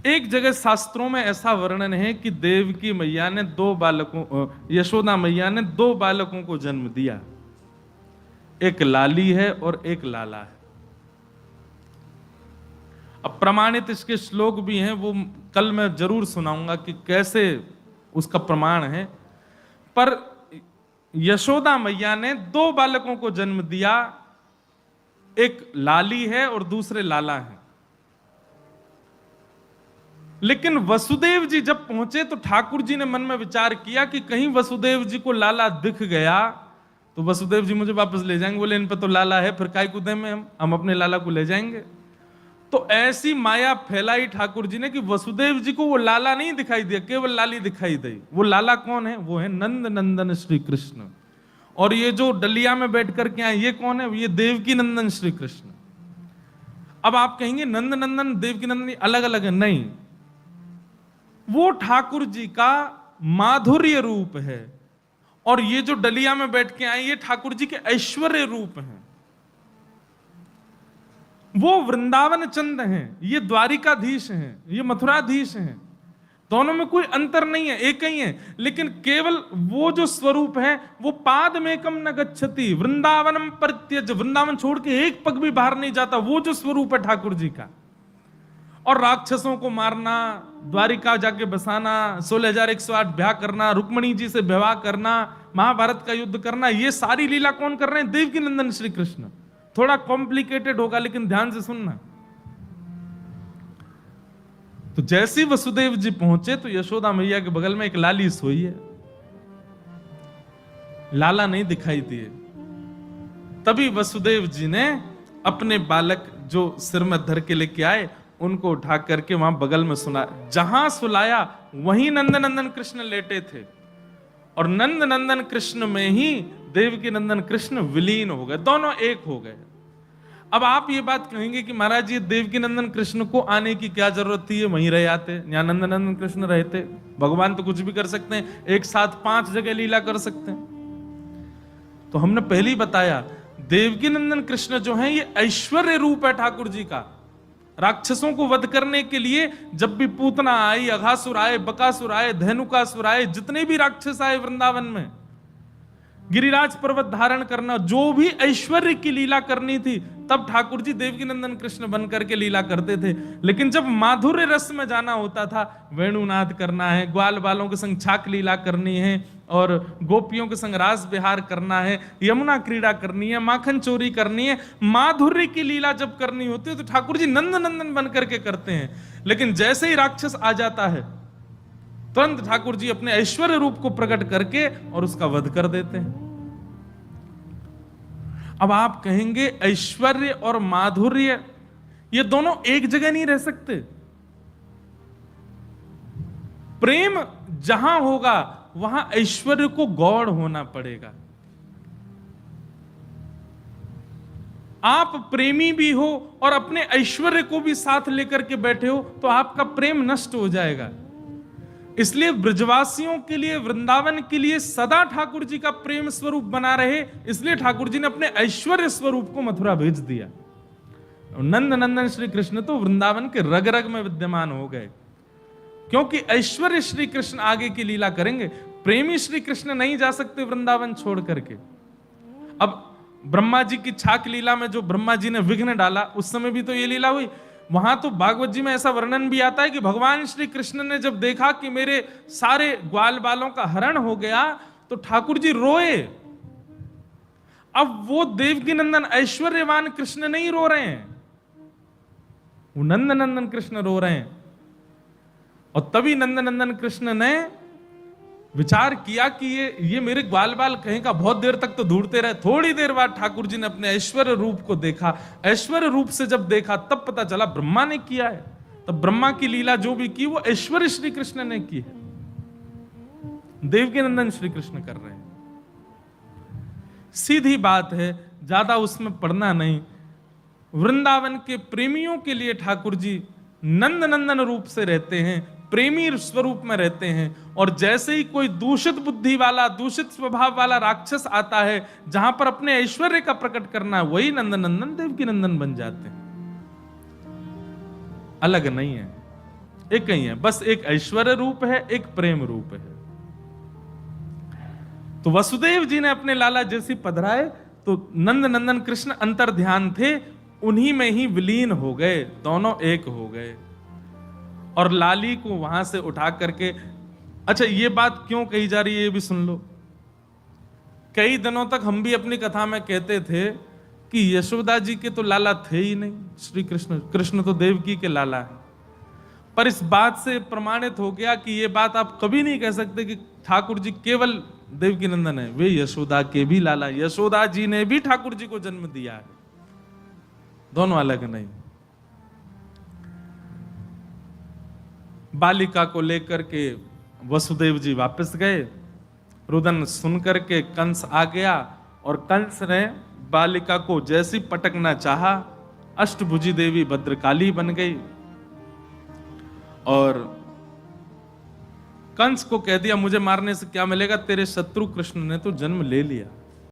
एक जगह शास्त्रों में ऐसा वर्णन है कि देवकी मैया ने यशोदा मैया ने 2 बालकों को जन्म दिया। एक लाली है और एक लाला है। अब प्रमाणित इसके श्लोक भी हैं, वो कल मैं जरूर सुनाऊंगा कि कैसे उसका प्रमाण है। पर यशोदा मैया ने 2 बालकों को जन्म दिया, एक लाली है और दूसरे लाला है। लेकिन वसुदेव जी जब पहुंचे तो ठाकुर जी ने मन में विचार किया कि कहीं वसुदेव जी को लाला दिख गया तो वसुदेव जी मुझे वापस ले जाएंगे। बोले इन पे तो लाला है, फिर काय कुदे में हम अपने लाला को ले जाएंगे। तो ऐसी माया फैलाई ठाकुर जी ने कि वसुदेव जी को वो लाला नहीं दिखाई दिया, केवल लाली दिखाई दी। वो लाला कौन है? वो है नंद नंदन श्री कृष्ण। और ये जो डलिया में बैठ करके आए ये कौन है? ये देवकी नंदन श्री कृष्ण। अब आप कहेंगे नंद नंदन देवकी नंदन अलग अलग है, नहीं, वो ठाकुर जी का माधुर्य रूप है। और ये जो डलिया में बैठ के आए ये ठाकुर जी के ऐश्वर्य रूप हैं। वो वृंदावन चंद हैं, ये द्वारिकाधीश हैं, ये मथुराधीश हैं। दोनों में कोई अंतर नहीं है, एक ही है। लेकिन केवल वो जो स्वरूप है वो पाद में कम न गच्छति, वृंदावनम परित्यज, वृंदावन छोड़ के एक पग भी बाहर नहीं जाता। वो जो स्वरूप है ठाकुर जी का। और राक्षसों को मारना, द्वारिका जाके बसाना, 16,108 ब्याह करना, रुक्मणी जी से विवाह करना, महाभारत का युद्ध करना, ये सारी लीला कौन कर रहे हैं? देवकी नंदन श्री कृष्ण। थोड़ा कॉम्प्लिकेटेड होगा लेकिन ध्यान से सुनना। तो जैसे वसुदेव जी पहुंचे तो यशोदा मैया के बगल में एक लाली सोई है, लाला नहीं दिखाई दिए। तभी वसुदेव जी ने अपने बालक जो सिर में धर के लेके आए उनको उठा करके वहां बगल में सुना। जहां सुलाया वहीं नंद नंदन कृष्ण लेटे थे और नंद नंदन कृष्ण में ही देवकी नंदन कृष्ण विलीन हो गए, दोनों एक हो गए। अब आप ये बात कहेंगे कि महाराज ये देवकी नंदन कृष्ण को आने की क्या जरूरत थी, ये वहीं रह आते, यहाँ नंद नंदन कृष्ण रहते। भगवान तो कुछ भी कर सकते हैं, एक साथ 5 जगह लीला कर सकते हैं। तो हमने पहले ही बताया देवकी नंदन कृष्ण जो है ये ऐश्वर्य रूप है ठाकुर जी का। राक्षसों को वध करने के लिए जब भी पूतना आई, अघासुर आए, बकासुर आए, धेनुकासुर आए, जितने भी राक्षस आए वृंदावन में, गिरिराज पर्वत धारण करना, जो भी ऐश्वर्य की लीला करनी थी, तब ठाकुर जी देवकी नंदन कृष्ण बन करके लीला करते थे। लेकिन जब माधुर्य रस में जाना होता था, वेणुनाद करना है, ग्वाल बालों के संग छाक लीला करनी है और गोपियों के संग रास विहार करना है, यमुना क्रीड़ा करनी है, माखन चोरी करनी है, माधुर्य की लीला जब करनी होती है तो ठाकुर जी नंद नंदन बन करके करते हैं। लेकिन जैसे ही राक्षस आ जाता है तुरंत ठाकुर जी अपने ऐश्वर्य रूप को प्रकट करके और उसका वध कर देते हैं। अब आप कहेंगे ऐश्वर्य और माधुर्य ये दोनों एक जगह नहीं रह सकते। प्रेम जहां होगा वहां ऐश्वर्य को गौड़ होना पड़ेगा। आप प्रेमी भी हो और अपने ऐश्वर्य को भी साथ लेकर के बैठे हो तो आपका प्रेम नष्ट हो जाएगा। इसलिए ब्रजवासियों के लिए, वृंदावन के लिए सदा ठाकुर जी का प्रेम स्वरूप बना रहे, इसलिए ठाकुर जी ने अपने ऐश्वर्य स्वरूप को मथुरा भेज दिया। नंद नंदन श्री कृष्ण तो वृंदावन के रग रग में विद्यमान हो गए, क्योंकि ऐश्वर्य श्री कृष्ण आगे की लीला करेंगे। प्रेमी श्री कृष्ण नहीं जा सकते वृंदावन छोड़ करके। अब ब्रह्मा जी की छाक लीला में जो ब्रह्मा जी ने विघ्न डाला, उस समय भी तो ये लीला हुई। वहां तो भागवत जी में ऐसा वर्णन भी आता है कि भगवान श्री कृष्ण ने जब देखा कि मेरे सारे ग्वाल बालों का हरण हो गया तो ठाकुर जी रोए। अब वो देवकी नंदन ऐश्वर्यवान कृष्ण नहीं रो रहे हैं, वो नंद नंदन कृष्ण रो रहे हैं। और तभी नंद नंदन कृष्ण ने विचार किया कि ये मेरे ग्वाल बाल कहीं का, बहुत देर तक तो ढूंढते रहे। थोड़ी देर बाद ठाकुर जी ने अपने ऐश्वर्य रूप को देखा। ऐश्वर्य रूप से जब देखा तब पता चला ब्रह्मा ने किया है। तब ब्रह्मा की लीला जो भी की वो ऐश्वर्य श्री कृष्ण ने की है, देवकी नंदन श्री कृष्ण कर रहे हैं। सीधी बात है, ज्यादा उसमें पढ़ना नहीं। वृंदावन के प्रेमियों के लिए ठाकुर जी नंद नंदन रूप से रहते हैं, प्रेमी स्वरूप में रहते हैं। और जैसे ही कोई दूषित बुद्धि वाला, दूषित स्वभाव वाला राक्षस आता है जहां पर अपने ऐश्वर्य का प्रकट करना है, वही नंद नंदन देवकी नंदन बन जाते हैं, अलग नहीं है। एक ही है, बस एक ऐश्वर्य रूप है, एक प्रेम रूप है। तो वसुदेव जी ने अपने लाला जैसी पधराए तो नंद नंदन कृष्ण अंतर ध्यान थे, उन्हीं में ही विलीन हो गए, दोनों एक हो गए। और लाली को वहां से उठा करके, अच्छा ये बात क्यों कही जा रही है ये भी सुन लो। कई दिनों तक हम भी अपनी कथा में कहते थे कि यशोदा जी के तो लाला थे ही नहीं श्री कृष्ण, कृष्ण तो देवकी के लाला है। पर इस बात से प्रमाणित हो गया कि ये बात आप कभी नहीं कह सकते कि ठाकुर जी केवल देवकी नंदन है, वे यशोदा के भी लाला, यशोदा जी ने भी ठाकुर जी को जन्म दिया है, दोनों अलग नहीं। बालिका को लेकर के वसुदेव जी वापस गए, रुदन सुन करके कंस आ गया और कंस ने बालिका को जैसी पटकना चाहा, अष्टभुजी देवी भद्रकाली बन गई और कंस को कह दिया मुझे मारने से क्या मिलेगा, तेरे शत्रु कृष्ण ने तो जन्म ले लिया।